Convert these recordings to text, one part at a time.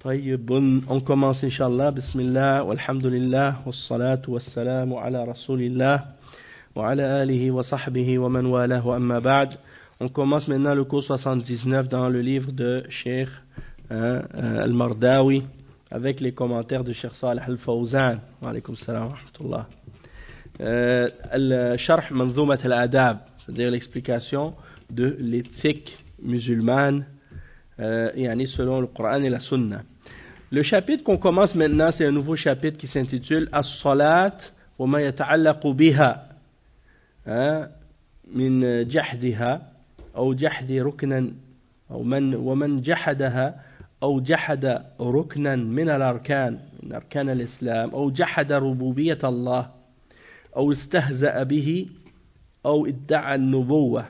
طيب on commence Inch'Allah, Bismillah, walhamdulillah, wassalatu wassalamu ala rasulillah, wa ala alihi wa sahbihi wa man wala wa amma ba'd. On commence maintenant le cours 79 dans le livre de Cheikh Al-Mardawi avec les commentaires de Cheikh Salih Al-Fawzan. Wa alaykum salam wa rahmatullah. Al-Sharh Manzoumat Al-Adab, c'est-à-dire l'explication de l'éthique musulmane selon le Coran et la Sunna. Le chapitre qu'on commence maintenant, c'est un nouveau chapitre qui s'intitule As-Salat wa ma yata'allaqu biha min jahdiha ou jahdi ruknan ou man jahadaha ou jahada ruknan min al-arkan min arkan al-islam ou jahada rububiyyat Allah ou istahza'a bihi ou idda'a an-nubuwwah.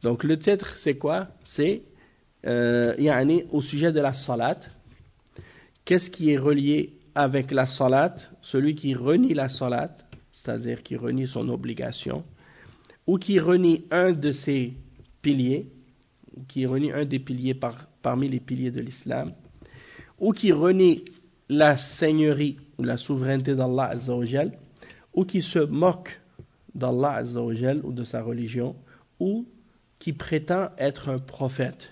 Donc le titre c'est quoi? C'est au sujet de la salat. Qu'est-ce qui est relié avec la salat? Celui qui renie la salat, c'est-à-dire qui renie son obligation, ou qui renie un de ses piliers, ou qui renie un des piliers parmi les piliers de l'islam, ou qui renie la seigneurie ou la souveraineté d'Allah Azza wa Jal, ou qui se moque d'Allah Azza wa Jal ou de sa religion, ou qui prétend être un prophète.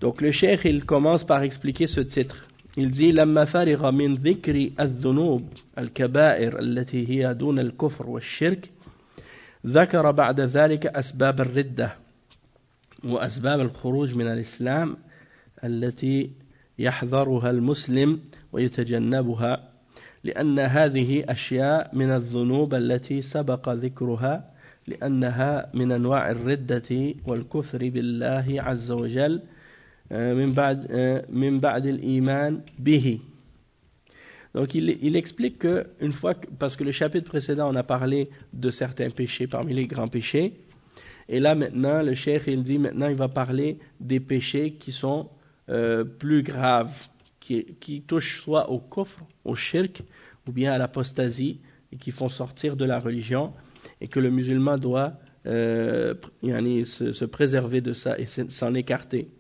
Donc le cheikh, il commence par expliquer ce titre. Il dit لما فرغ من ذكر الذنوب الكبائر التي هي دون الكفر والشرك ذكر بعد ذلك أسباب الردة وأسباب الخروج من الإسلام التي يحذرها المسلم ويتجنبها لأن هذه أشياء من الذنوب التي سبق ذكرها لأنها من أنواع الردة والكفر بالله عز وجل من بعد الإيمان به. Donc il explique que une fois parce que le chapitre précédent on a parlé de certains péchés parmi les grands péchés, et là maintenant le cheikh il dit maintenant il va parler des péchés qui sont plus graves, qui touchent soit au kufr, au shirk ou bien à l'apostasie et qui font sortir de la religion, et que le musulman doit se préserver de ça et s'en écarter.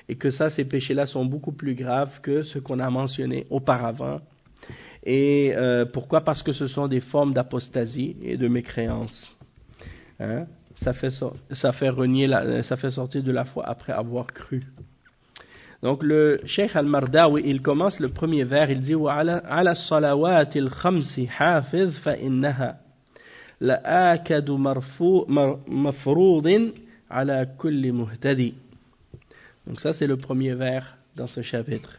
Et que ces péchés-là sont beaucoup plus graves que ce qu'on a mentionné auparavant. Et pourquoi? Parce que ce sont des formes d'apostasie et de mécréance. Ça fait sortir de la foi après avoir cru. Donc le Cheikh Al-Mardawi, il commence le premier vers, il dit وَعَلَى الصَّلَوَاتِ الْخَمْسِ حَافِظْ فَإِنَّهَا لَآكَدُ مَفْرُوضٍ عَلَى كُلِّ مُهْتَدِي. Donc ça c'est le premier vers dans ce chapitre.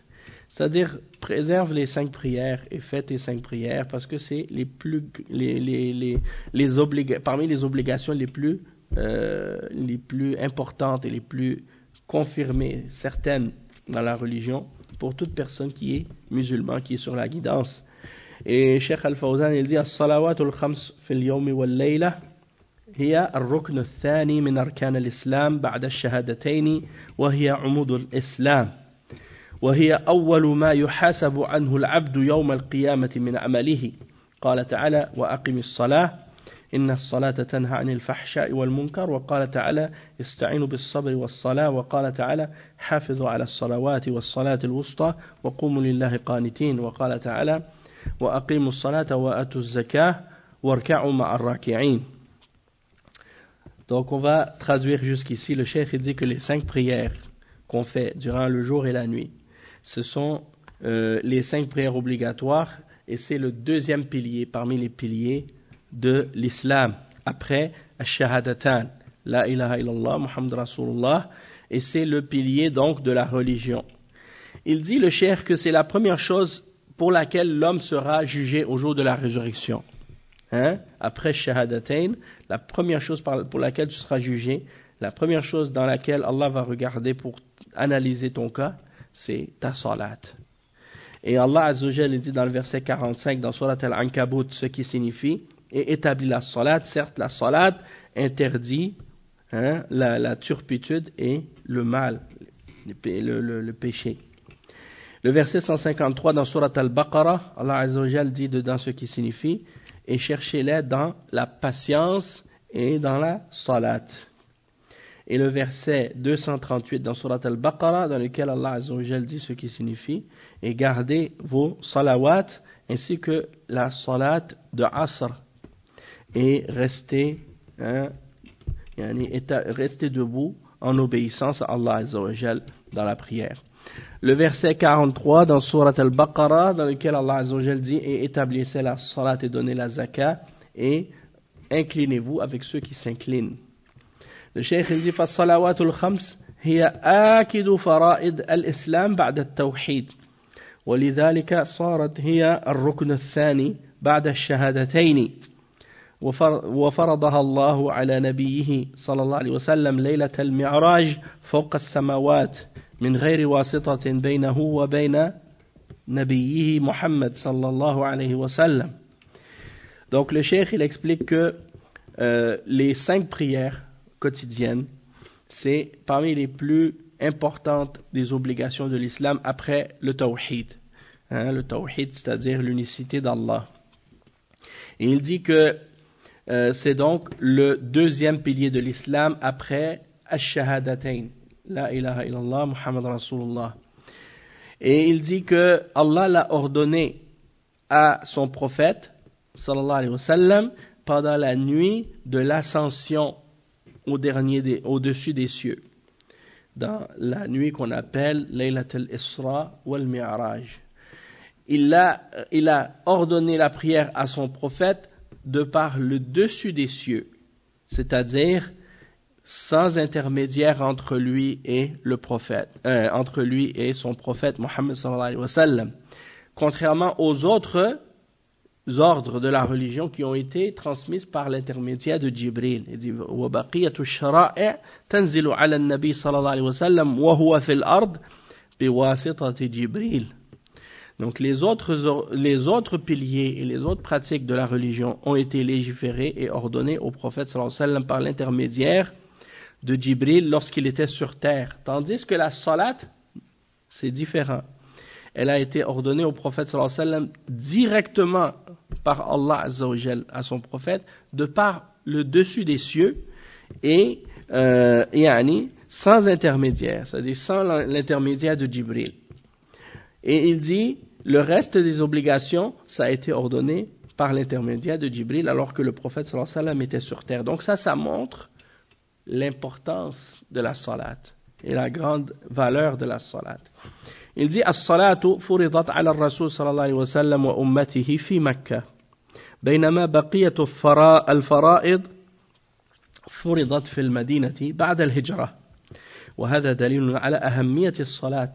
C'est-à-dire préserve les 5 prières et fais tes 5 prières parce que c'est parmi les obligations les plus importantes et les plus confirmées, certaines dans la religion pour toute personne qui est musulman, qui est sur la guidance. Et Cheikh Al-Fawzan il dit as-salawatul khams fil yawmi wal layla هي الركن الثاني من أركان الإسلام بعد الشهادتين وهي عمود الإسلام وهي أول ما يحاسب عنه العبد يوم القيامة من عمله قال تعالى وأقم الصلاة إن الصلاة تنهى عن الفحشاء والمنكر وقال تعالى استعينوا بالصبر والصلاة وقال تعالى حافظوا على الصلوات والصلاة الوسطى وقوموا لله قانتين وقال تعالى وأقيموا الصلاة وآتوا الزكاة واركعوا مع الراكعين. Donc on va traduire jusqu'ici. Le cheikh dit que les 5 prières qu'on fait durant le jour et la nuit, ce sont les 5 prières obligatoires, et c'est le deuxième pilier parmi les piliers de l'islam après ash-shahadatan, la ilaha illallah Muhammad Rasulullah, et c'est le pilier donc de la religion. Il dit le cheikh que c'est la première chose pour laquelle l'homme sera jugé au jour de la résurrection. Après Shahadatain, la première chose pour laquelle tu seras jugé, la première chose dans laquelle Allah va regarder pour analyser ton cas, c'est ta salat. Et Allah Azza wa Jalla dit dans le verset 45 dans Surat Al-Ankabut ce qui signifie et établit la salat. Certes, la salat interdit la turpitude et le mal, le péché. Le verset 153 dans Surat Al-Baqarah, Allah Azza wa Jalla dit dedans ce qui signifie et cherchez-les dans la patience et dans la salat. et le verset 238 dans Surat Al-Baqarah, dans lequel Allah Azza wa Jal dit ce qui signifie, et gardez vos salawats, ainsi que la salat de Asr, et restez, restez debout en obéissance à Allah Azza wa Jal dans la prière. Le verset 43 dans Surat Al-Baqarah, dans lequel Allah Azza wa Jal dit, et établissez la salat et donnez la zakat, et inclinez-vous avec ceux qui s'inclinent. Le cheikh il dit فالصلوات الخمس هي آكد فرائض الإسلام بعد التوحيد ولذلك صارت هي الركن الثاني بعد الشهادتين وفرضها الله على نبيه صلى الله عليه وسلم ليلة المعراج فوق السماوات من غير واسطة بينه وبين نبيه محمد صلى الله عليه وسلم. Donc le cheikh il explique que les 5 prières quotidiennes, c'est parmi les plus importantes des obligations de l'islam après le tawhid. Le tawhid, c'est-à-dire l'unicité d'Allah. Et il dit que c'est donc le 2e pilier de l'islam après Ash-Shahadatayn, La ilaha illallah, Muhammad Rasulullah. Et il dit que Allah l'a ordonné à son prophète, sallallahu alayhi wa sallam, pendant la nuit de l'ascension au-dessus des cieux, dans la nuit qu'on appelle Laylat al-Isra wal-Mi'raj. Il a ordonné la prière à son prophète de par le dessus des cieux, c'est-à-dire sans intermédiaire entre lui et le prophète, entre lui et son prophète Muhammad sallallahu alayhi wa sallam, contrairement aux autres ordres de la religion qui ont été transmises par l'intermédiaire de Jibril. Il dit وَبَقِيَّةُ الشَّرَائِعِ تَنْزِلُ عَلَى النَّبِي صلى الله عليه وسلم وهو في الأرض بواسطة جبريل. Donc les autres piliers et les autres pratiques de la religion ont été légiférés et ordonnés au prophète sallallahu alayhi wa sallam par l'intermédiaire de Jibril lorsqu'il était sur terre. Tandis que la salat, c'est différent. Elle a été ordonnée au prophète sallallahu alayhi wa sallam directement par Allah Azza wa Jal à son prophète, de par le dessus des cieux et sans intermédiaire, c'est-à-dire sans l'intermédiaire de Jibril. Et il dit, le reste des obligations, ça a été ordonné par l'intermédiaire de Jibril alors que le prophète sallallahu alayhi wa sallam était sur terre. Donc ça montre l'importance de la salat et la grande valeur de la salat. Il dit الصلاة فرضت على الرسول صلى الله عليه وسلم وأمته في مكة بينما بقية الفرائض فرضت في المدينة بعد الهجرة وهذا دليل على أهمية الصلاة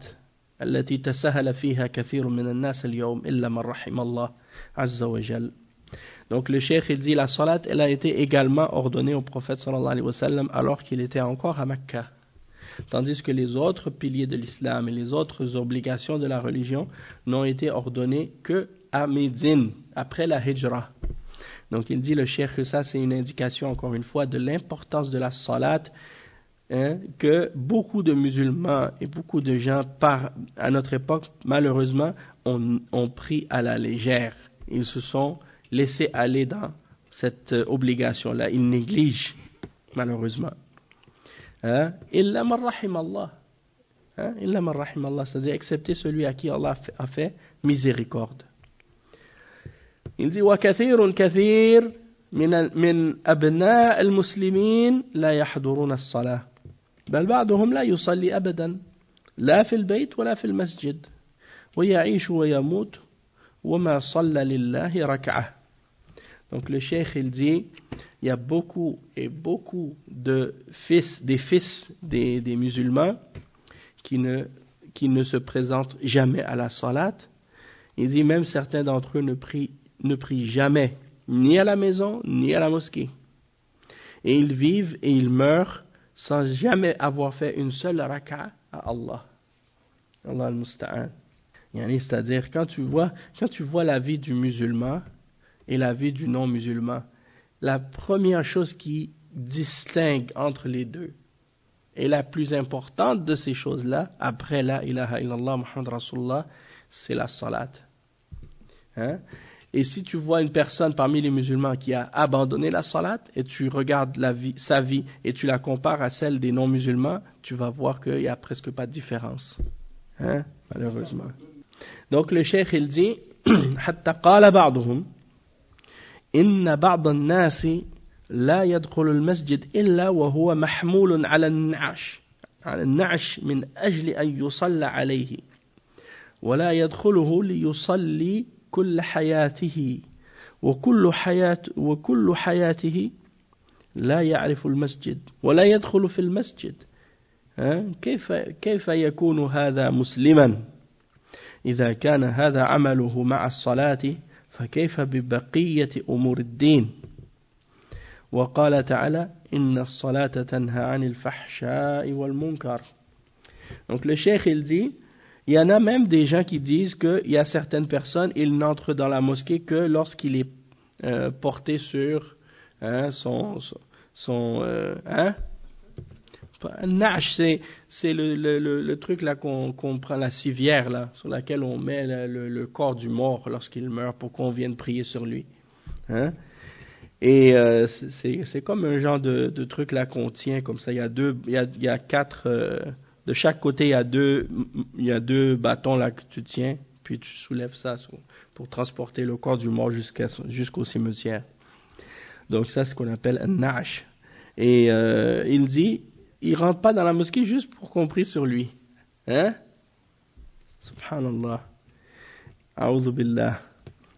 التي تساهل فيها كثير من الناس اليوم إلا من رحم الله عز وجل. Donc le cheikh il dit la salat elle a été également ordonnée au prophète sallallahu alayhi wa sallam alors qu'il était encore à Mecca. Tandis que les autres piliers de l'islam et les autres obligations de la religion n'ont été ordonnées que à Médine, après la hijra. Donc il dit le cheikh que ça c'est une indication encore une fois de l'importance de la salat, que beaucoup de musulmans et beaucoup de gens à notre époque malheureusement ont pris à la légère. Ils se sont laissés aller dans cette obligation-là, ils négligent malheureusement. Illa man rahim Allah. Illa man rahim Allah, c'est-à-dire excepté celui à qui Allah a fait miséricorde. Il dit كثير من أبناء المسلمين لا يحضرون الصلاة بل بعضهم لا يصلي أبدا لا في البيت ولا في المسجد ويعيش ويموت وما صلى لله ركعة. Donc le cheikh il dit il y a beaucoup de fils des musulmans qui ne se présentent jamais à la salat. Il dit même certains d'entre eux ne prient jamais, ni à la maison, ni à la mosquée. Et ils vivent et ils meurent sans jamais avoir fait une seule raka'a à Allah. Allah al-Musta'an. C'est-à-dire quand tu vois la vie du musulman et la vie du non-musulman, la première chose qui distingue entre les deux et la plus importante de ces choses-là, après la ilaha illallah Muhammad Rasulullah, c'est la salat. Et si tu vois une personne parmi les musulmans qui a abandonné la salat et tu regardes sa vie et tu la compares à celle des non-musulmans, tu vas voir qu'il n'y a presque pas de différence. Hein? Malheureusement. Donc le cheikh il dit حتى قال بعضهم إن بعض الناس لا يدخل المسجد إلا وهو محمول على النعش من أجل أن يصلى عليه ولا يدخله ليصلي كل حياته وكل حياته لا يعرف المسجد ولا يدخل في المسجد كيف يكون هذا مسلما إذا كان هذا عمله مع الصلاة فكيف ببقية أمور الدين وقال تعالى إن الصلاة تنهى عن الفحشاء والمنكر. Donc le cheikh il dit il y en a même des gens qui disent qu'il y a certaines personnes, ils n'entrent dans la mosquée que lorsqu'il est porté sur Nash, c'est le truc là qu'on prend, la civière là, sur laquelle on met le corps du mort lorsqu'il meurt pour qu'on vienne prier sur lui. Hein? Et c'est comme un genre de truc là qu'on tient comme ça. Il y a quatre, de chaque côté il y a deux bâtons là que tu tiens, puis tu soulèves ça pour transporter le corps du mort jusqu'au cimetière. Donc ça, c'est ce qu'on appelle un nash. Et il dit, il rentre pas dans la mosquée juste pour qu'on prie sur lui. Hein? Subhanallah. A'udhu billah.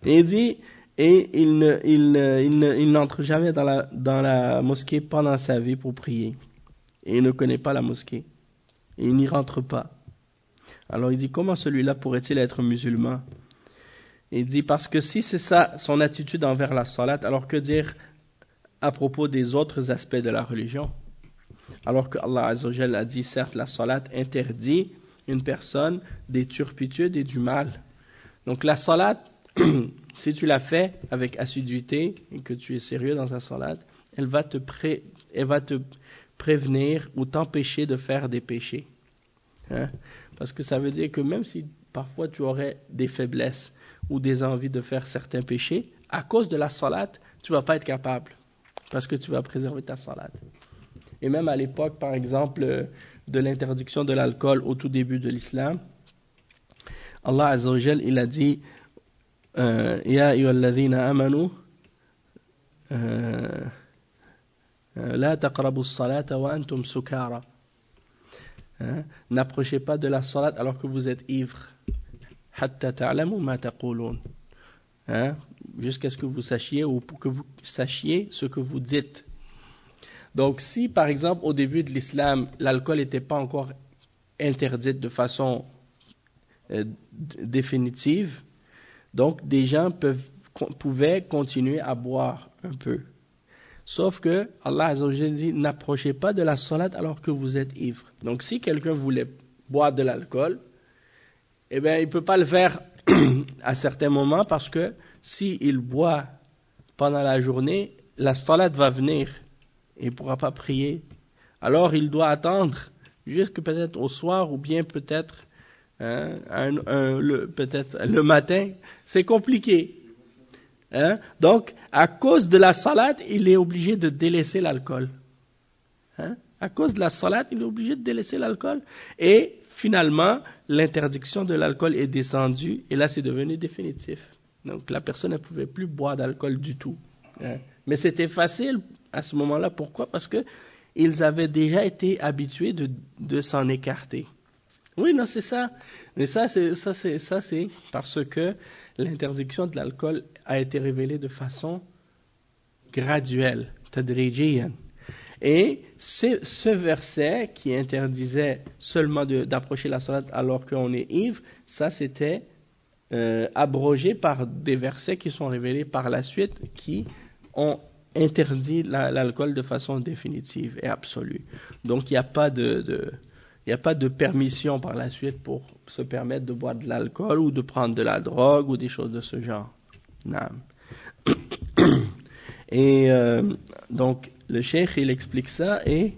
Et il dit, et il n'entre jamais dans la mosquée pendant sa vie pour prier. Et il ne connaît pas la mosquée. Et il n'y rentre pas. Alors il dit, comment celui-là pourrait-il être musulman? Il dit, parce que si c'est ça son attitude envers la salat, alors que dire à propos des autres aspects de la religion? Alors que Allah Azza wa Jalla a dit, certes, la salat interdit une personne des turpitudes et du mal. Donc la salat, si tu la fais avec assiduité et que tu es sérieux dans ta salat, elle va te prévenir ou t'empêcher de faire des péchés. Hein? Parce que ça veut dire que même si parfois tu aurais des faiblesses ou des envies de faire certains péchés, à cause de la salat, tu ne vas pas être capable. Parce que tu vas préserver ta salat. Et même à l'époque, par exemple, de l'interdiction de l'alcool au tout début de l'islam, Allah Azza wa Jal, il a dit Ya ayyuhalladhina amanu la taqrabu as-salata wa antum sukara. N'approchez pas de la salat alors que vous êtes ivre. Hatta ta'lamu ma taqulun. Jusqu'à ce que vous sachiez ou pour que vous sachiez ce que vous dites. Donc si par exemple au début de l'islam l'alcool n'était pas encore interdit de façon définitive, donc des gens pouvaient continuer à boire un peu. Sauf que Allah Azza wa Jalla dit n'approchez pas de la salat alors que vous êtes ivre. Donc si quelqu'un voulait boire de l'alcool, eh bien il peut pas le faire à certains moments parce que s'il boit pendant la journée, la salat va venir et il ne pourra pas prier. Alors il doit attendre jusque peut-être au soir ou bien peut-être peut-être le matin. C'est compliqué. Donc, à cause de la salat, il est obligé de délaisser l'alcool. À cause de la salat, il est obligé de délaisser l'alcool. Et finalement, l'interdiction de l'alcool est descendue et là, c'est devenu définitif. Donc, la personne ne pouvait plus boire d'alcool du tout. Mais c'était facile à ce moment-là. Pourquoi? Parce que ils avaient déjà été habitués de s'en écarter. Oui, non, c'est ça. Mais ça, c'est parce que l'interdiction de l'alcool a été révélée de façon graduelle, tadrijiyan. Et ce verset qui interdisait seulement d'approcher la salat alors qu'on est ivre, ça c'était abrogé par des versets qui sont révélés par la suite qui ont interdit l'alcool de façon définitive et absolue. Donc il n'y a pas de permission par la suite pour se permettre de boire de l'alcool ou de prendre de la drogue ou des choses de ce genre. Naam. Et donc, le cheikh, il explique ça et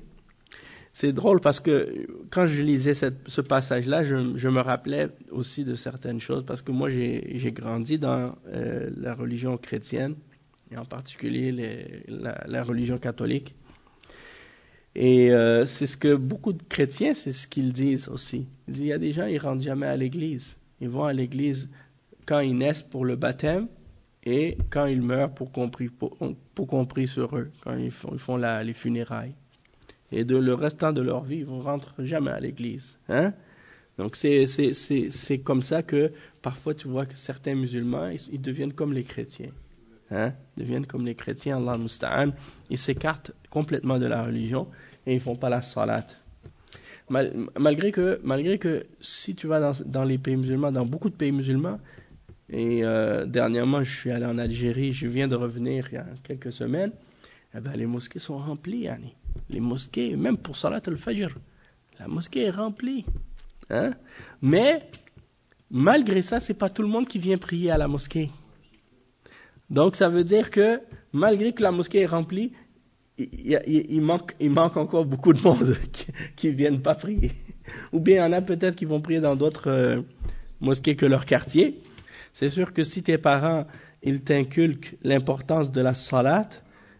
c'est drôle parce que quand je lisais ce passage-là, je me rappelais aussi de certaines choses parce que moi, j'ai grandi dans la religion chrétienne, et en particulier la religion catholique. Et c'est ce que beaucoup de chrétiens, c'est ce qu'ils disent aussi. Ils disent, il y a des gens, ils rentrent jamais à l'église. Ils vont à l'église quand ils naissent pour le baptême et quand ils meurent pour compris sur eux, quand ils font les funérailles. Et le restant de leur vie, ils ne rentrent jamais à l'église. Hein? Donc c'est comme ça que parfois tu vois que certains musulmans, ils deviennent comme les chrétiens. Hein? Ils deviennent comme les chrétiens, Allah musta'an. Ils s'écartent complètement de la religion et ils ne font pas la salat. Malgré que si tu vas dans les pays musulmans, dans beaucoup de pays musulmans, et dernièrement je suis allé en Algérie, je viens de revenir il y a quelques semaines, eh ben, les mosquées sont remplies, yani. Les mosquées, même pour Salat al-Fajr, la mosquée est remplie. Hein? Mais, malgré ça, c'est pas tout le monde qui vient prier à la mosquée. Donc, ça veut dire que, malgré que la mosquée est remplie, il manque encore beaucoup de monde qui viennent pas prier. Ou bien, il y en a peut-être qui vont prier dans d'autres mosquées que leur quartier. C'est sûr que si tes parents, ils t'inculquent l'importance de la salat,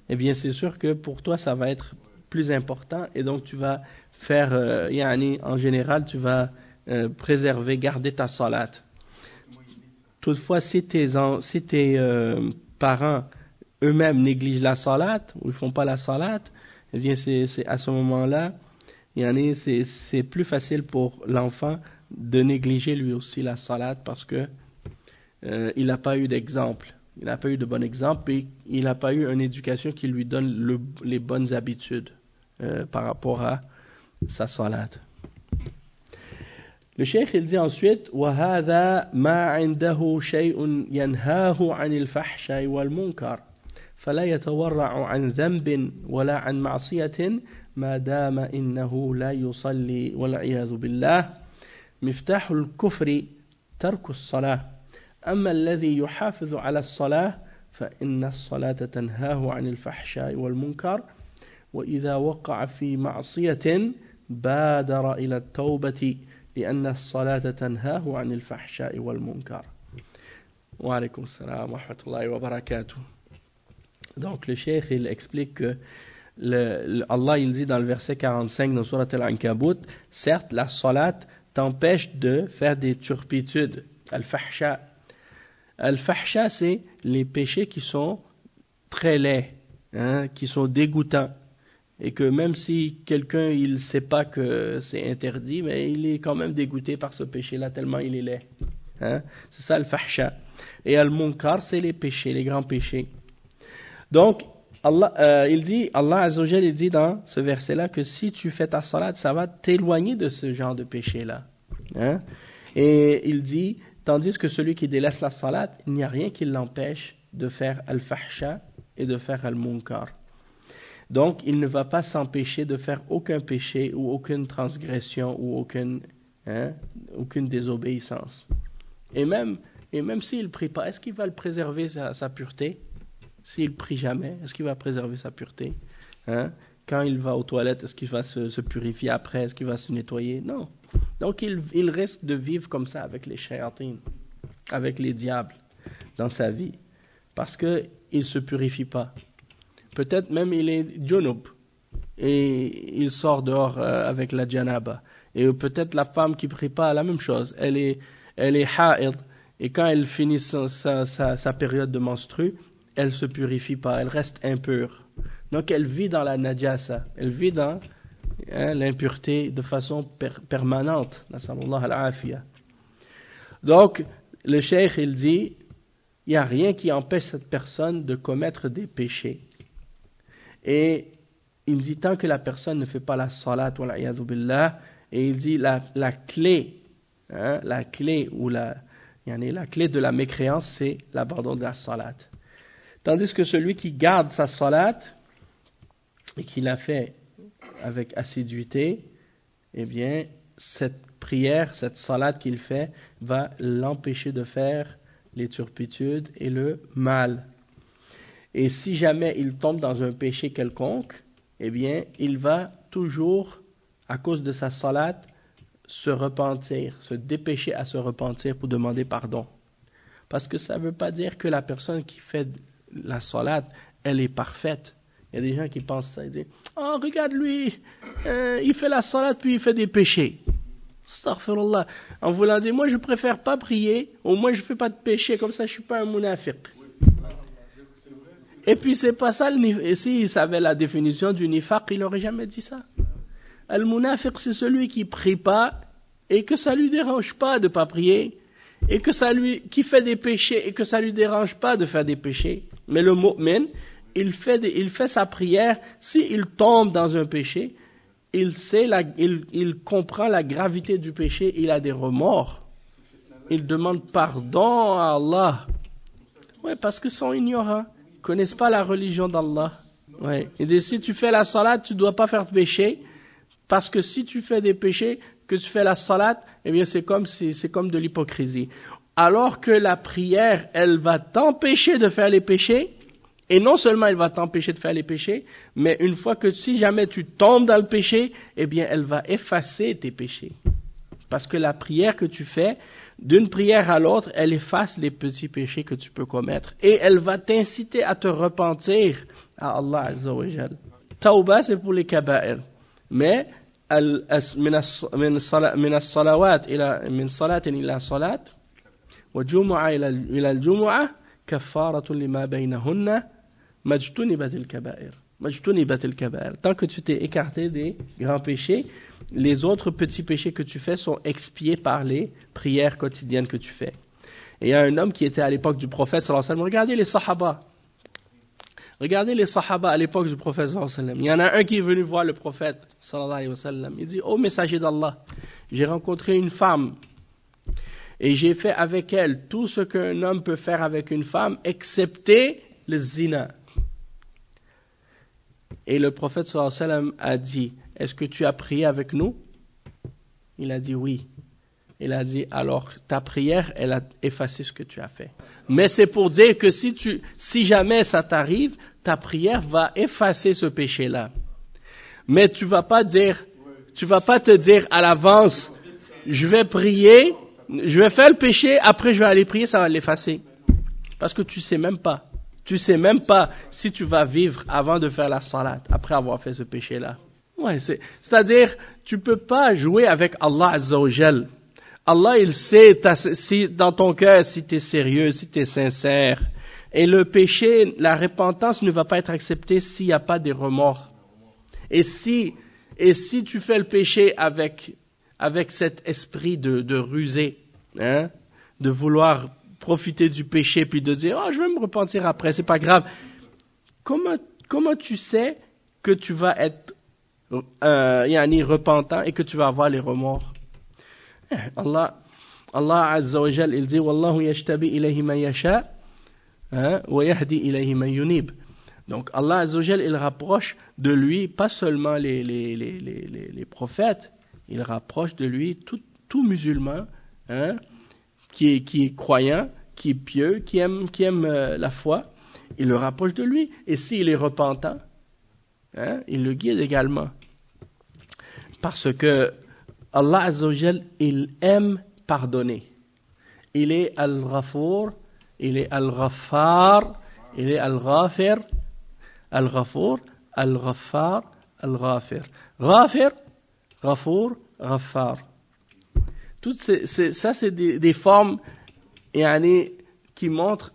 eh bien, c'est sûr que pour toi, ça va être plus important. Et donc, tu vas faire, en général, tu vas préserver, garder ta salat. Toutefois, si tes parents eux-mêmes négligent la salat, ou ils font pas la salat, eh bien, c'est à ce moment-là, c'est plus facile pour l'enfant de négliger lui aussi la salat parce que il n'a pas eu d'exemple. Il n'a pas eu de bon exemple et il n'a pas eu une éducation qui lui donne les bonnes habitudes par rapport à sa salat. Le cheikh il dit ensuite وَهَذَا مَا عِنْدَهُ شَيْءٌ يَنْهَاهُ عَنِ الْفَحْشَاءِ وَالْمُنْكَرِ فَلَا يَتَوَرَّعُ عَنْ ذَنْبٍ وَلَا عَنْ مَعْصِيَةٍ مَا دَامَ إِنَّهُ لَا يُصَلِّي وَالْعِيَاذُ بِاللَّهِ مِفْتَاحُ الْكُفْرِ تَرْكُ الصَّلَاةِ أما الذي يحافظ على الصلاة فإن الصلاة تنهاه عن الفحشاء والمنكر وإذا وقع في معصية بادر إلى التوبة لأن الصلاة تنهاه عن الفحشاء والمنكر. وعليكم السلام ورحمة الله وبركاته. Donc le cheikh il explique que Allah il dit dans le verset 45 dans Surat Al-Ankabut, certes la salat t'empêche de faire des turpitudes, al-fahsha. Al-fahsha, c'est les péchés qui sont très laids, hein, qui sont dégoûtants. Et que même si quelqu'un il ne sait pas que c'est interdit, mais il est quand même dégoûté par ce péché-là, tellement il est laid. Hein? C'est ça al-fahsha. Et al-munkar, c'est les péchés, les grands péchés. Donc, Allah Azza wa Jal, il dit dans ce verset-là que si tu fais ta salat, ça va t'éloigner de ce genre de péché-là. Hein? Et il dit... Tandis que celui qui délaisse la salat, il n'y a rien qui l'empêche de faire al-fahsha et de faire al-munkar. Donc, il ne va pas s'empêcher de faire aucun péché ou aucune transgression ou aucune désobéissance. Et même s'il ne prie pas, est-ce qu'il va le préserver sa pureté? S'il ne prie jamais, est-ce qu'il va préserver sa pureté? Hein? Quand il va aux toilettes, est-ce qu'il va se purifier après? Est-ce qu'il va se nettoyer? Non. Donc, il risque de vivre comme ça avec les shayatines, avec les diables dans sa vie, parce qu'il ne se purifie pas. Peut-être même il est junub et il sort dehors avec la janaba. Et peut-être la femme qui ne prie pas, la même chose. Elle est ha'id et quand elle finit sa période de menstru, elle ne se purifie pas, elle reste impure. Donc, elle vit dans la najasa, elle vit dans l'impureté de façon permanente. Donc, le cheikh, il dit, il n'y a rien qui empêche cette personne de commettre des péchés. Et il dit, tant que la personne ne fait pas la salat, et il dit, la clé, la clé de la mécréance, c'est l'abandon de la salat. Tandis que celui qui garde sa salat, et qui la fait avec assiduité, eh bien, cette prière, cette salat qu'il fait, va l'empêcher de faire les turpitudes et le mal. Et si jamais il tombe dans un péché quelconque, eh bien, il va toujours à cause de sa salat, se repentir, se dépêcher à se repentir pour demander pardon. Parce que ça ne veut pas dire que la personne qui fait la salat, elle est parfaite. Il y a des gens qui pensent ça, ils disent « Oh, regarde lui, il fait la salat puis il fait des péchés. » Astaghfirullah. En voulant dire « Moi, je préfère pas prier, au moins je fais pas de péché, comme ça je suis pas un munafiq. » Et puis c'est pas ça, s'il savait la définition du nifaq, il n'aurait jamais dit ça. Al-munafiq, c'est celui qui prie pas et que ça lui dérange pas de pas prier et que qui fait des péchés et que ça lui dérange pas de faire des péchés. Mais le mu'min, il fait sa prière, s'il tombe dans un péché, il comprend la gravité du péché, il a des remords. Il demande pardon à Allah. Ouais, parce qu'ils sont ignorants, ils connaissent pas la religion d'Allah. Ouais. Et dit, si tu fais la salat, tu dois pas faire de péché. Parce que si tu fais des péchés, que tu fais la salat, eh bien c'est comme de l'hypocrisie. Alors que la prière, elle va t'empêcher de faire les péchés, et non seulement elle va t'empêcher de faire les péchés, mais une fois que si jamais tu tombes dans le péché, eh bien elle va effacer tes péchés. Parce que la prière que tu fais, d'une prière à l'autre, elle efface les petits péchés que tu peux commettre. Et elle va t'inciter à te repentir à Allah Azza wa Jal. Tawbah, c'est pour les kaba'ir. Mais من الصلوات من صلاة إلى صلاة وجمعة إلى الجمعة كفارة لما بينهن ما اجتنبت الكبائر. Tant que tu t'es écarté des grands péchés, les autres petits péchés que tu fais sont expiés par les prières quotidiennes que tu fais. Et il y a un homme qui était à l'époque du prophète sallallahu alayhi wa sallam. Regardez les sahaba. Regardez les sahaba à l'époque du prophète sallallahu alayhi wa sallam. Il y en a un qui est venu voir le prophète sallallahu alayhi wa sallam. Il dit, ô messager d'Allah, j'ai rencontré une femme et j'ai fait avec elle tout ce qu'un homme peut faire avec une femme, excepté le zina. Et le prophète sallallahu alayhi wa sallam a dit, est-ce que tu as prié avec nous? Il a dit oui. Il a dit, alors ta prière, elle a effacé ce que tu as fait. Mais c'est pour dire que si jamais ça t'arrive, ta prière va effacer ce péché-là. Mais tu vas pas te dire à l'avance, je vais prier, je vais faire le péché, après je vais aller prier, ça va l'effacer. Parce que tu sais même pas. Tu sais même pas si tu vas vivre avant de faire la salat, après avoir fait ce péché-là. Ouais, c'est-à-dire, tu peux pas jouer avec Allah Azza wa Jal. Allah, il sait si dans ton cœur, si tu es sérieux, si tu es sincère. Et le péché, la repentance ne va pas être acceptée s'il n'y a pas de remords. Et si tu fais le péché avec cet esprit de ruser, hein, de vouloir profiter du péché puis de dire, oh, je vais me repentir après, c'est pas grave. Comment tu sais que tu vas être repentant et que tu vas avoir les remords? Allah Azza wa Jal, il dit Wallahu yashtabi ilayhi man yasha wa yahdi ilayhi man yunib. Donc Allah Azza wa Jal, il rapproche de lui pas seulement les prophètes, il rapproche de lui tout musulman, hein, qui est croyant, qui est pieux, qui aime la foi, il le rapproche de lui. Et s'il est repentant, hein, il le guide également. Parce que Allah Azza wa Jal, il aime pardonner. Il est Al-Ghafour, il est Al-Ghaffar, il est Al-Ghafir, Al-Ghafour, Al-Ghaffar, Al-Ghafir. Ghafir, Ghafour, Ghaffar. Toutes ça, c'est des formes qui montrent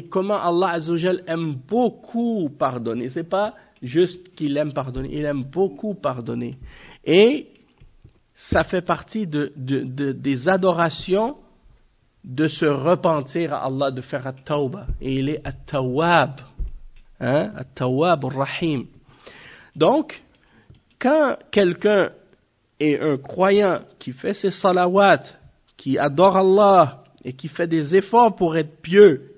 comment Allah Azza wa Jal aime beaucoup pardonner. C'est pas juste qu'il aime pardonner, il aime beaucoup pardonner. Et ça fait partie des adorations de se repentir à Allah, de faire at-tawbah. Et il est at-tawwab. Hein? At-tawwab ar-rahim. Donc, quand quelqu'un est un croyant qui fait ses salawats, qui adore Allah et qui fait des efforts pour être pieux,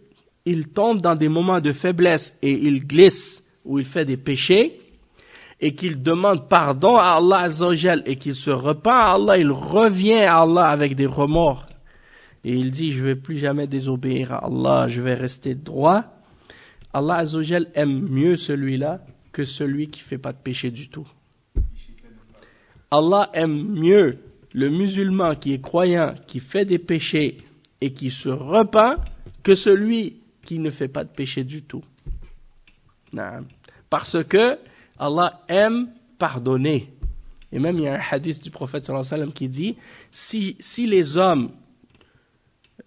il tombe dans des moments de faiblesse et il glisse ou il fait des péchés, et qu'il demande pardon à Allah Azza wa Jal et qu'il se repent à Allah, il revient à Allah avec des remords. Et il dit, je ne vais plus jamais désobéir à Allah, je vais rester droit. Allah Azza wa Jal aime mieux celui-là que celui qui ne fait pas de péché du tout. Allah aime mieux le musulman qui est croyant, qui fait des péchés et qui se repent, que celui qui ne fait pas de péché du tout. Parce que Allah aime pardonner. Et même il y a un hadith du prophète sallallahu alayhi wa sallam qui dit, si les hommes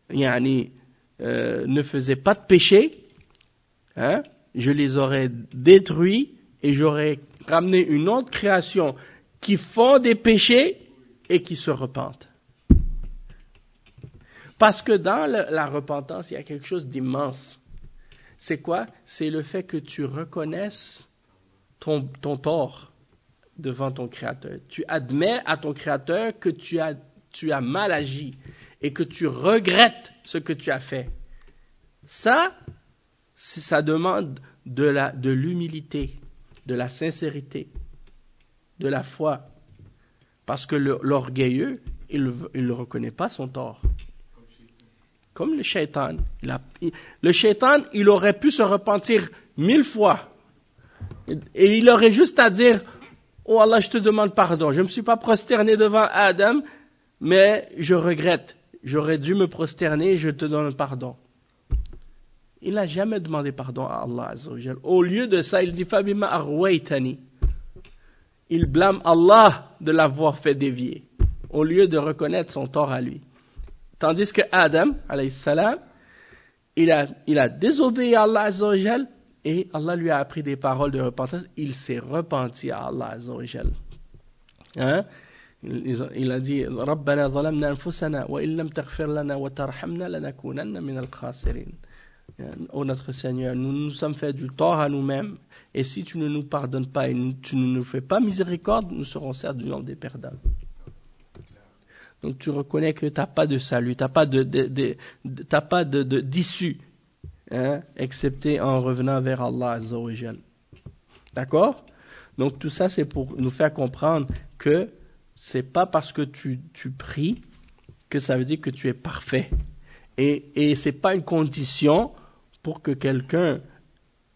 ne faisaient pas de péché, je les aurais détruits et j'aurais ramené une autre création qui font des péchés et qui se repentent. Parce que dans la repentance, il y a quelque chose d'immense. C'est quoi? C'est le fait que tu reconnaisses ton tort devant ton Créateur. Tu admets à ton Créateur que tu as mal agi et que tu regrettes ce que tu as fait. Ça demande de l'humilité, de la sincérité, de la foi. Parce que l'orgueilleux, il ne reconnaît pas son tort. Comme le shaitan. Le shaitan, il aurait pu se repentir 1000 fois. Et il aurait juste à dire, oh Allah, je te demande pardon. Je ne me suis pas prosterné devant Adam, mais je regrette. J'aurais dû me prosterner, je te donne pardon. Il n'a jamais demandé pardon à Allah Azza wa Jal. Au lieu de ça, il dit, Fabima arwaytani. Il blâme Allah de l'avoir fait dévier, au lieu de reconnaître son tort à lui. Tandis que Adam, alayhi salam, il a désobéi à Allah Azza wa Jal, et Allah lui a appris des paroles de repentance. Il s'est repenti à Allah Azza wa Jal. Il a dit, Rabbana zalamna anfusana wa illam taghfir lana wa tarhamna lanakunanna min al-khasirin. Ô notre Seigneur, nous nous sommes fait du tort à nous-mêmes, et si tu ne nous pardonnes pas et tu ne nous fais pas miséricorde, nous serons certes du nombre des perdants. Donc tu reconnais que tu n'as pas de salut, tu n'as pas d'issue, excepté en revenant vers Allah Azza wa Jal. D'accord? Donc tout ça, c'est pour nous faire comprendre que c'est pas parce que tu pries que ça veut dire que tu es parfait. Et c'est pas une condition pour que quelqu'un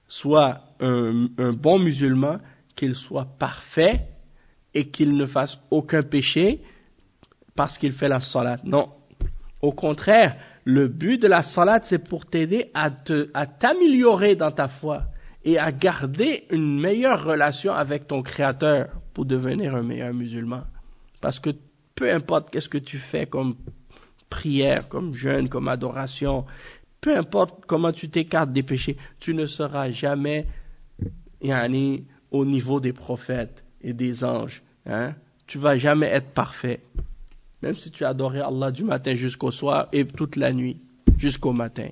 soit un bon musulman, qu'il soit parfait et qu'il ne fasse aucun péché parce qu'il fait la salat. Non. Au contraire, le but de la salat, c'est pour t'aider à t'améliorer dans ta foi et à garder une meilleure relation avec ton Créateur pour devenir un meilleur musulman. Parce que peu importe qu'est-ce que tu fais comme prière, comme jeûne, comme adoration, peu importe comment tu t'écartes des péchés, tu ne seras jamais au niveau des prophètes et des anges. Tu vas jamais être parfait. Même si tu adorais Allah du matin jusqu'au soir et toute la nuit, jusqu'au matin.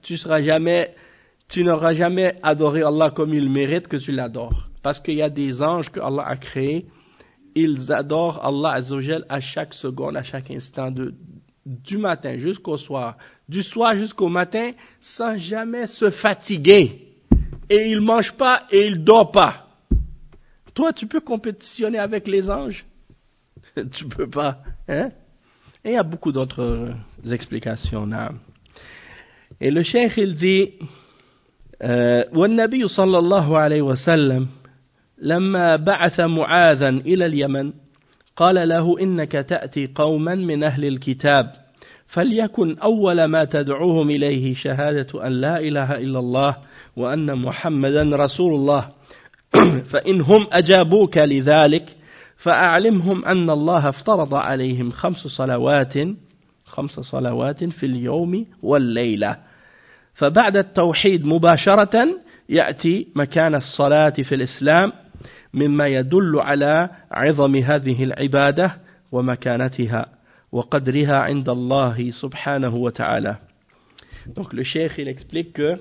Tu n'auras jamais adoré Allah comme il mérite que tu l'adores. Parce qu'il y a des anges que Allah a créés, ils adorent Allah Azza wa Jal à chaque seconde, à chaque instant, du matin jusqu'au soir, du soir jusqu'au matin, sans jamais se fatiguer. Et ils ne mangent pas et ils ne dorment pas. Toi, tu peux compétitionner avec les anges? Tu peux pas. Et il y a beaucoup d'autres explications. Et le cheikh, il dit, والنبي صلى الله عليه وسلم لما بعث معاذا إلى اليمن قال له إنك تأتي قوما من أهل الكتاب فليكن أول ما تدعوهم إليه شهادة أن لا إله إلا الله وأن محمدا رسول الله فإنهم أجابوك لذلك فأعلمهم أن الله افترض عليهم 5 صلوات في اليوم والليلة فبعد التوحيد مباشرة يأتي مكان الصلاة في الإسلام مما يدل على عظم هذه العبادة ومكانتها وقدرها عند الله سبحانه وتعالى. Donc le cheikh il explique que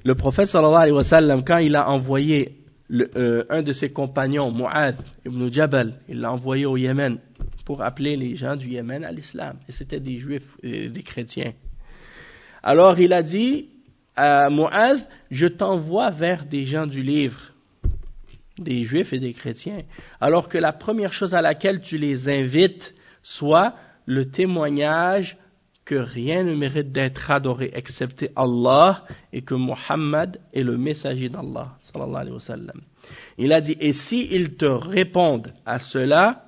le prophète sallallahu alayhi wa sallam, quand il a envoyé un de ses compagnons, Mu'adh ibn Jabal, il l'a envoyé au Yémen pour appeler les gens du Yémen à l'islam. Et c'était des juifs et des chrétiens. Alors il a dit à Mu'adh, je t'envoie vers des gens du livre, des juifs et des chrétiens. Alors que la première chose à laquelle tu les invites soit le témoignage que rien ne mérite d'être adoré excepté Allah et que Muhammad est le messager d'Allah sallallahu alayhi wa sallam. Il a dit, et si ils te répondent à cela,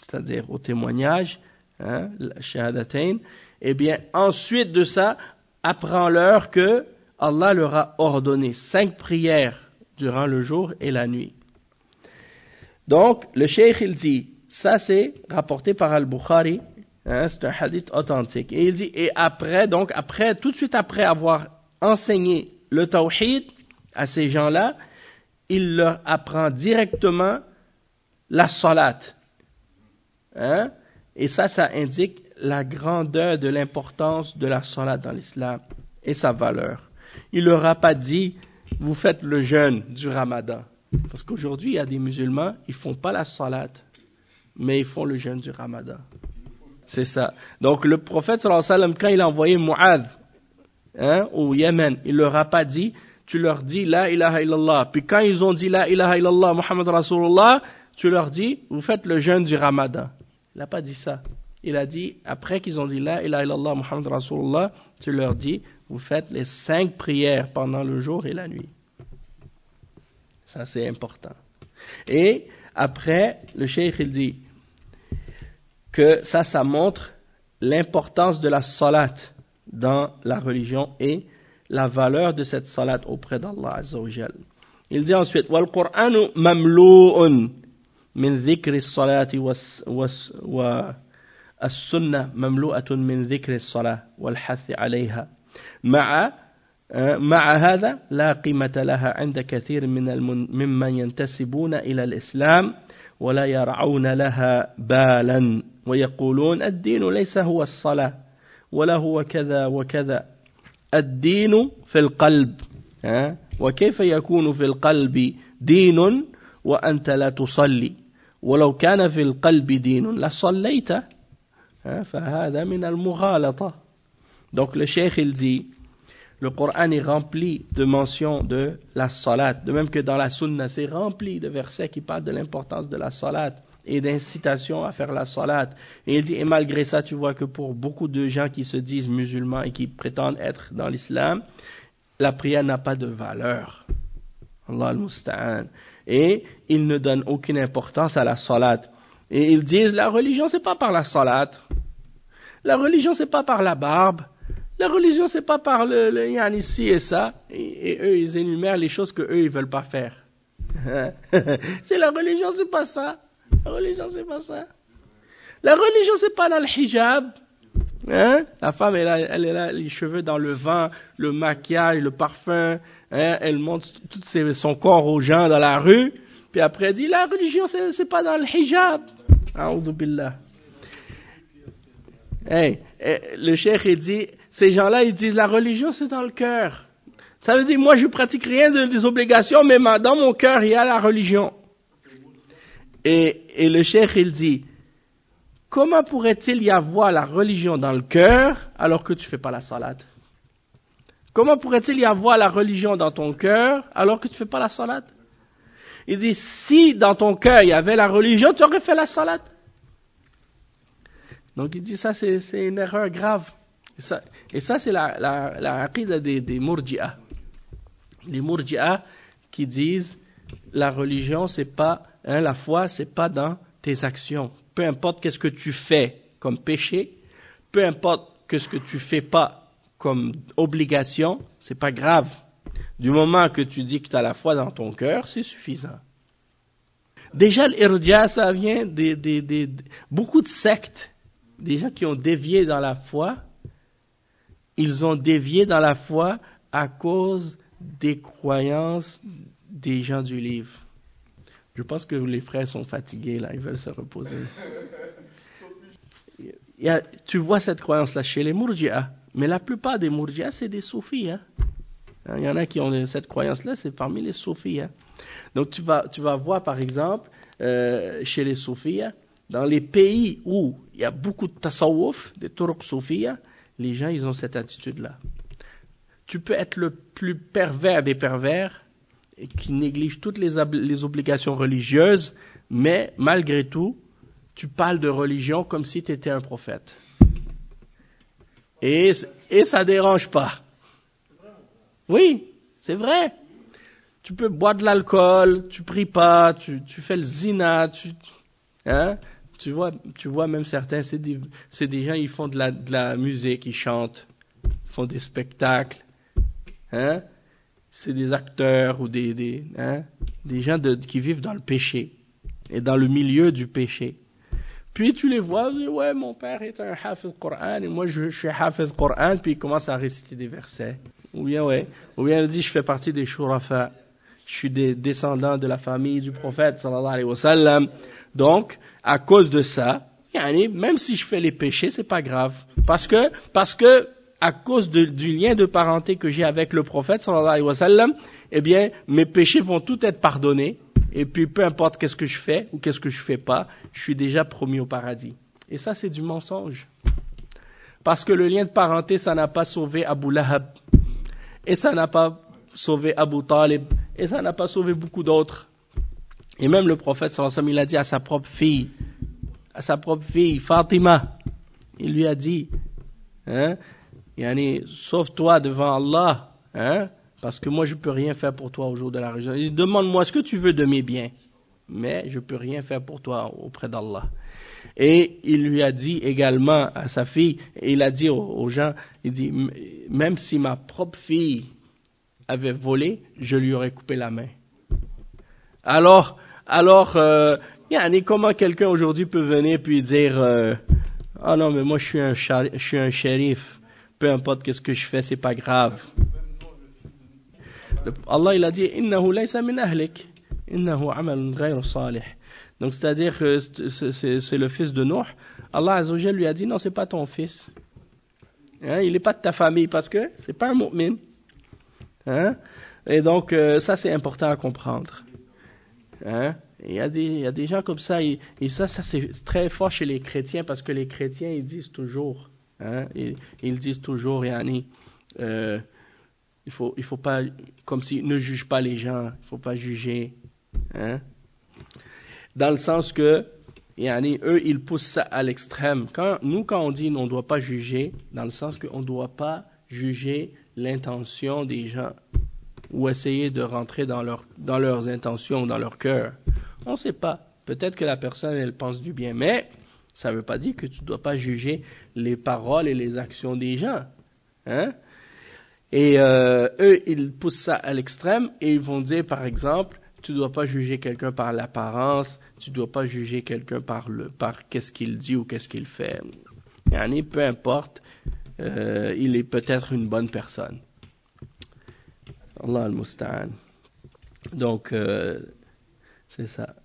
c'est-à-dire au témoignage, hein, la shahadatain, eh bien, ensuite de ça, apprends-leur que Allah leur a ordonné 5 prières durant le jour et la nuit. Donc, le cheikh, il dit, ça c'est rapporté par Al-Bukhari, hein, c'est un hadith authentique. Et il dit, et après, donc, tout de suite après avoir enseigné le tawhid à ces gens-là, il leur apprend directement la salat. Hein? Et ça indique la grandeur de l'importance de la salat dans l'islam et sa valeur. Il leur a pas dit, vous faites le jeûne du ramadan. Parce qu'aujourd'hui, il y a des musulmans, ils font pas la salat, mais ils font le jeûne du ramadan. C'est ça. Donc le prophète sallallahu alayhi wa sallam, quand il a envoyé Mu'adh, hein, au Yémen, il leur a pas dit, tu leur dis la ilaha illallah. Puis quand ils ont dit la ilaha illallah Muhammad Rasulullah, tu leur dis, vous faites le jeûne du ramadan. Il n'a pas dit ça. Il a dit, après qu'ils ont dit la ilaha illallah Muhammad Rasulullah, tu leur dis, vous faites les 5 prières pendant le jour et la nuit. Ça c'est important. Et après, le cheikh il dit que ça montre l'importance de la salat dans la religion et la valeur de cette salat auprès d'Allah Azza wa Jal. Il dit ensuite, wal Qur'anu mamlu'un min dhikri as-salati wa as-sunnah mamlu'atun min dhikri as-salah wal hath 'alayha مع هذا لا قيمة لها عند كثير ممن ينتسبون إلى الإسلام ولا يرعون لها بالا ويقولون الدين ليس هو الصلاة ولا هو كذا وكذا الدين في القلب وكيف يكون في القلب دين وأنت لا تصلي ولو كان في القلب دين لصليت فهذا من المغالطة. Donc le cheikh il dit, le Coran est rempli de mentions de la salat, de même que dans la sunna, c'est rempli de versets qui parlent de l'importance de la salat et d'incitation à faire la salat. Et il dit, et malgré ça, tu vois que pour beaucoup de gens qui se disent musulmans et qui prétendent être dans l'islam, la prière n'a pas de valeur. Allah al-Musta'an. Et ils ne donnent aucune importance à la salat. Et ils disent, la religion, c'est pas par la salat. La religion, c'est pas par la barbe. La religion, c'est pas par le yan ici et ça. Et eux, ils énumèrent les choses que eux, ils veulent pas faire. C'est la religion, c'est pas ça. La religion, c'est pas ça. La religion, c'est pas dans le hijab. Hein? La femme, elle est là, les cheveux dans le vent, le maquillage, le parfum. Hein? Elle montre tout son corps aux gens dans la rue. Puis après, elle dit, la religion, c'est pas dans le hijab. A'udhu billah. Hey, le cheikh, il dit, ces gens-là, ils disent, la religion, c'est dans le cœur. Ça veut dire, moi, je pratique rien des obligations, mais dans mon cœur, il y a la religion. Et le cheikh, il dit, comment pourrait-il y avoir la religion dans le cœur, alors que tu fais pas la salat? Comment pourrait-il y avoir la religion dans ton cœur, alors que tu fais pas la salat? Il dit, si dans ton cœur, il y avait la religion, tu aurais fait la salat. Donc il dit ça c'est une erreur grave. Et ça c'est la aqida des murji'a. Les murji'a qui disent la religion c'est pas la foi c'est pas dans tes actions. Peu importe qu'est-ce que tu fais comme péché, peu importe qu'est-ce que tu fais pas comme obligation, c'est pas grave. Du moment que tu dis que tu as la foi dans ton cœur, c'est suffisant. Déjà l'irja ça vient des beaucoup de sectes. Des gens qui ont dévié dans la foi, ils ont dévié dans la foi à cause des croyances des gens du livre. Je pense que les frères sont fatigués, là, ils veulent se reposer. Tu vois cette croyance-là chez les Murji'a, mais la plupart des Murji'a, c'est des soufis. Hein. Il y en a qui ont cette croyance-là, c'est parmi les soufis. Hein. Donc tu vas voir, par exemple, chez les soufis, dans les pays où il y a beaucoup de tasawwuf, des turuq soufia, les gens, ils ont cette attitude-là. Tu peux être le plus pervers des pervers, et qui néglige toutes les obligations religieuses, mais malgré tout, tu parles de religion comme si tu étais un prophète. Et ça dérange pas. Oui, c'est vrai. Tu peux boire de l'alcool, tu pries pas, tu fais le zina, hein? Tu vois même certains, c'est des gens, ils font de la musique, ils chantent, ils font des spectacles, hein? C'est des acteurs ou des gens qui vivent dans le péché et dans le milieu du péché. Puis tu les vois, tu dis, ouais, mon père est un hafiz Coran et moi je suis hafiz Coran, puis il commence à réciter des versets. Ou bien il dit, je fais partie des shurafa, je suis des descendants de la famille du prophète sallallahu alayhi wa sallam. Donc, à cause de ça, même si je fais les péchés, c'est pas grave. Parce que à cause du lien de parenté que j'ai avec le prophète sallallahu alayhi wa sallam, eh bien, mes péchés vont tout être pardonnés. Et puis, peu importe qu'est-ce que je fais ou qu'est-ce que je fais pas, je suis déjà promis au paradis. Et ça, c'est du mensonge. Parce que le lien de parenté, ça n'a pas sauvé Abu Lahab. Et ça n'a pas sauvé Abu Talib. Et ça n'a pas sauvé beaucoup d'autres. Et même le prophète, sallallahu alayhi wa sallam, il a dit à sa propre fille, Fatima, il lui a dit, sauve-toi devant Allah, parce que moi je peux rien faire pour toi au jour de la résurrection. Il dit, demande-moi ce que tu veux de mes biens, mais je peux rien faire pour toi auprès d'Allah. Et il lui a dit également à sa fille, et il a dit aux gens, il dit, même si ma propre fille avait volé, je lui aurais coupé la main. Alors, comment quelqu'un aujourd'hui peut venir puis dire, ah non, mais moi je suis un shérif, peu importe qu'est-ce que je fais, c'est pas grave. Allah, il a dit, innahu laysa min ahlik, innahu amalun ghayru salih. Donc, c'est-à-dire que c'est le fils de Nuh. Allah Azza wa Jalla lui a dit, non, c'est pas ton fils. Il n'est pas de ta famille parce que c'est pas un mu'min. Et donc, ça, c'est important à comprendre. Il y a des gens comme ça, et ça c'est très fort chez les chrétiens, parce que les chrétiens, ils disent toujours, ils disent toujours, il faut pas, comme s'ils ne jugent pas les gens, il faut pas juger, dans le sens que, eux, ils poussent ça à l'extrême. Quand on dit on ne doit pas juger, dans le sens qu'on ne doit pas juger l'intention des gens, ou essayer de rentrer dans leurs intentions, dans leur cœur. On ne sait pas. Peut-être que la personne, elle pense du bien, mais ça ne veut pas dire que tu ne dois pas juger les paroles et les actions des gens. Et eux, ils poussent ça à l'extrême et ils vont dire, par exemple, tu ne dois pas juger quelqu'un par l'apparence, tu ne dois pas juger quelqu'un par qu'est-ce qu'il dit ou qu'est-ce qu'il fait. Peu importe, il est peut-être une bonne personne. Allah al-Musta'an. Donc, c'est ça.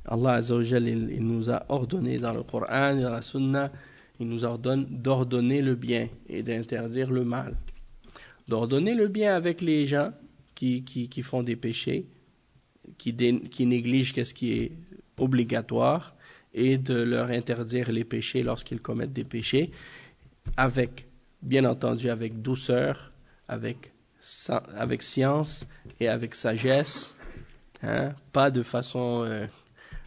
Allah Azza wa Jal, il nous a ordonné dans le Coran et dans la Sunna, il nous ordonne d'ordonner le bien et d'interdire le mal. D'ordonner le bien avec les gens qui font des péchés, qui négligent ce qui est obligatoire, et de leur interdire les péchés lorsqu'ils commettent des péchés, bien entendu avec douceur, avec science et avec sagesse, pas de façon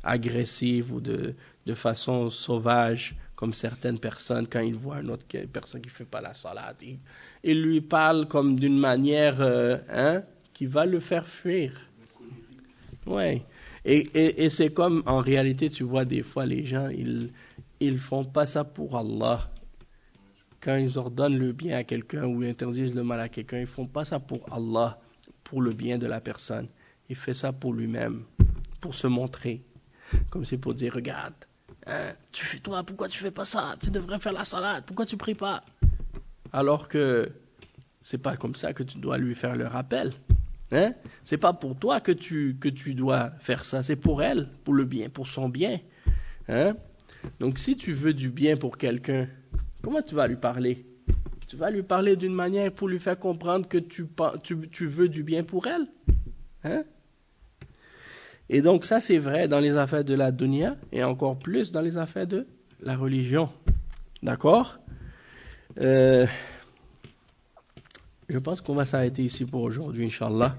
agressive ou de façon sauvage, comme certaines personnes, quand ils voient une autre personne qui ne fait pas la salat, ils lui parlent comme d'une manière qui va le faire fuir. Ouais. Et c'est comme, en réalité, tu vois, des fois, les gens, ils font pas ça pour Allah. Quand ils ordonnent le bien à quelqu'un ou interdisent le mal à quelqu'un, ils font pas ça pour Allah, pour le bien de la personne. Il fait ça pour lui-même, pour se montrer. Comme c'est pour dire, regarde, pourquoi tu fais pas ça? Tu devrais faire la salade, pourquoi tu pries pas? Alors que c'est pas comme ça que tu dois lui faire le rappel. C'est pas pour toi que tu dois faire ça, c'est pour elle, pour le bien, pour son bien. Donc si tu veux du bien pour quelqu'un, comment tu vas lui parler? Tu vas lui parler d'une manière pour lui faire comprendre que tu veux du bien pour elle. Et donc ça c'est vrai dans les affaires de la dunya et encore plus dans les affaires de la religion. D'accord? Je pense qu'on va s'arrêter ici pour aujourd'hui, Inch'Allah.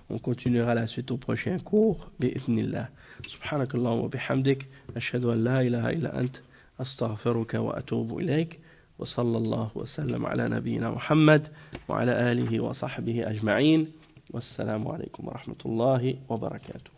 On continuera la suite au prochain cours. Bi'idhnillah. Subhanakallahumma wa bihamdik. Ashhadu an la ilaha illa ant. Astaghfiruka wa atubu ilayk. Wa sallallahu wa sallam ala nabiyyina Muhammad wa ala alihi wa sahbihi ajma'in. Wassalamu alaikum wa rahmatullahi wa barakatuh.